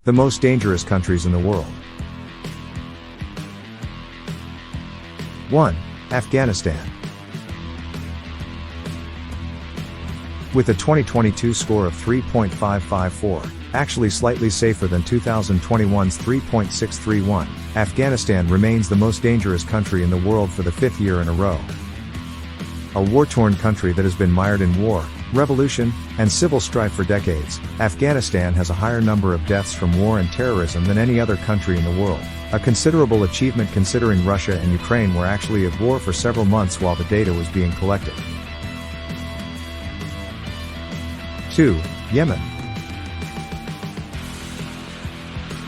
The most dangerous countries in the world. 1. Afghanistan. With a 2022 score of 3.554, actually slightly safer than 2021's 3.631, Afghanistan remains the most dangerous country in the world for the 5th year in a row. A war-torn country that has been mired in war, revolution, and civil strife for decades, Afghanistan has a higher number of deaths from war and terrorism than any other country in the world, a considerable achievement considering Russia and Ukraine were actually at war for several months while the data was being collected. 2. Yemen.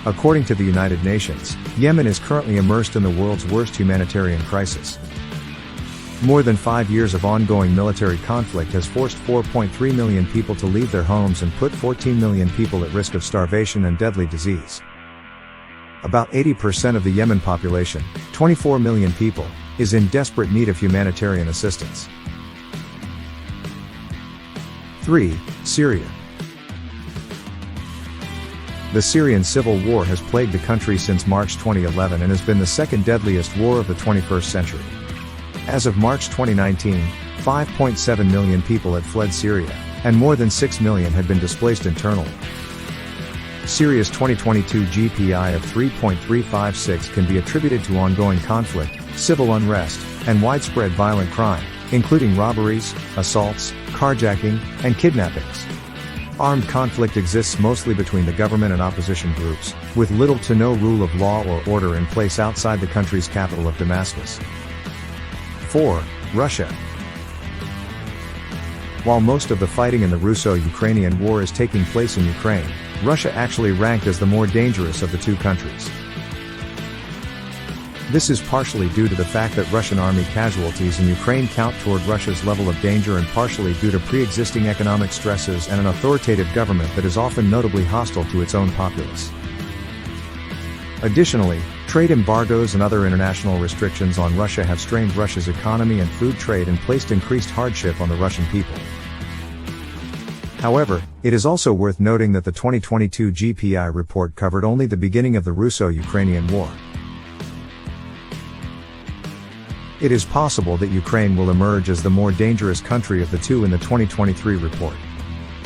According to the United Nations, Yemen is currently immersed in the world's worst humanitarian crisis. More than 5 years of ongoing military conflict has forced 4.3 million people to leave their homes and put 14 million people at risk of starvation and deadly disease. About 80% of the Yemen population, 24 million people, is in desperate need of humanitarian assistance. 3. Syria. The Syrian civil war has plagued the country since March 2011 and has been the second deadliest war of the 21st century. As of March 2019, 5.7 million people had fled Syria, and more than 6 million had been displaced internally. Syria's 2022 GPI of 3.356 can be attributed to ongoing conflict, civil unrest, and widespread violent crime, including robberies, assaults, carjacking, and kidnappings. Armed conflict exists mostly between the government and opposition groups, with little to no rule of law or order in place outside the country's capital of Damascus. 4. Russia. While most of the fighting in the Russo-Ukrainian War is taking place in Ukraine, Russia actually ranked as the more dangerous of the two countries. This is partially due to the fact that Russian army casualties in Ukraine count toward Russia's level of danger and partially due to pre-existing economic stresses and an authoritative government that is often notably hostile to its own populace. Additionally, trade embargoes and other international restrictions on Russia have strained Russia's economy and food trade and placed increased hardship on the Russian people. However, it is also worth noting that the 2022 GPI report covered only the beginning of the Russo-Ukrainian War. It is possible that Ukraine will emerge as the more dangerous country of the two in the 2023 report.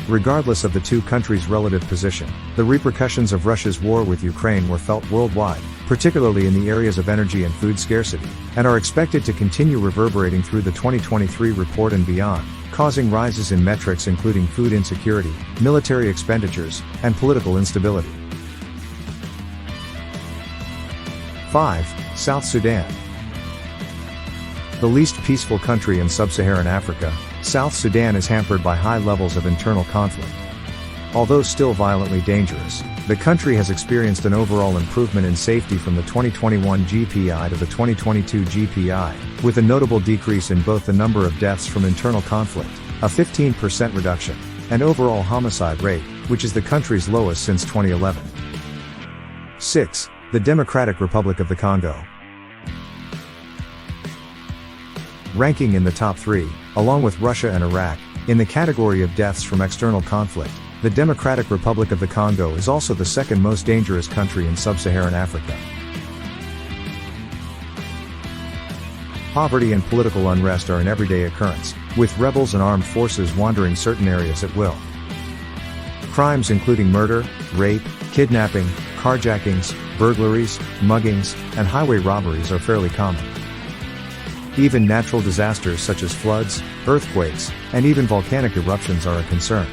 Regardless of the two countries' relative position, the repercussions of Russia's war with Ukraine were felt worldwide, particularly in the areas of energy and food scarcity, and are expected to continue reverberating through the 2023 report and beyond, causing rises in metrics including food insecurity, military expenditures, and political instability. 5. South Sudan. The least peaceful country in sub-Saharan Africa, South Sudan is hampered by high levels of internal conflict. Although still violently dangerous, the country has experienced an overall improvement in safety from the 2021 GPI to the 2022 GPI, with a notable decrease in both the number of deaths from internal conflict, a 15% reduction, and overall homicide rate, which is the country's lowest since 2011. 6. The Democratic Republic of the Congo. Ranking in the top 3, along with Russia and Iraq, in the category of deaths from external conflict, the Democratic Republic of the Congo is also the second most dangerous country in sub-Saharan Africa. Poverty and political unrest are an everyday occurrence, with rebels and armed forces wandering certain areas at will. Crimes including murder, rape, kidnapping, carjackings, burglaries, muggings, and highway robberies are fairly common. Even natural disasters such as floods, earthquakes, and even volcanic eruptions are a concern.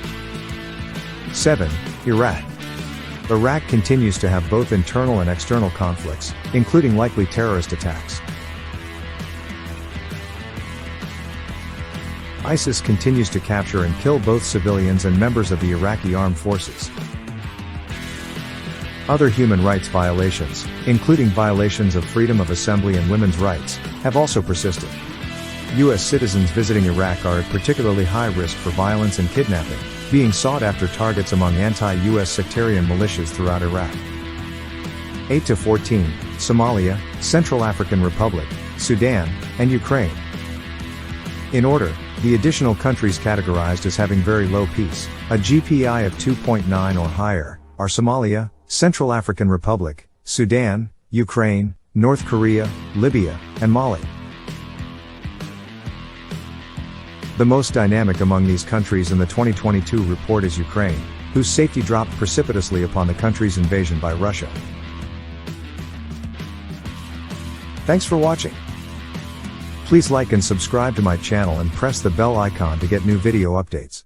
7. Iraq. Iraq continues to have both internal and external conflicts, including likely terrorist attacks. ISIS continues to capture and kill both civilians and members of the Iraqi armed forces. Other human rights violations, including violations of freedom of assembly and women's rights, have also persisted. U.S. citizens visiting Iraq are at particularly high risk for violence and kidnapping, being sought after targets among anti-U.S. sectarian militias throughout Iraq. 8-14, Somalia, Central African Republic, Sudan, and Ukraine. In order, the additional countries categorized as having very low peace, a GPI of 2.9 or higher, are Somalia, Central African Republic, Sudan, Ukraine, North Korea, Libya, and Mali. The most dynamic among these countries in the 2022 report is Ukraine, whose safety dropped precipitously upon the country's invasion by Russia. Thanks for watching. Please like and subscribe to my channel and press the bell icon to get new video updates.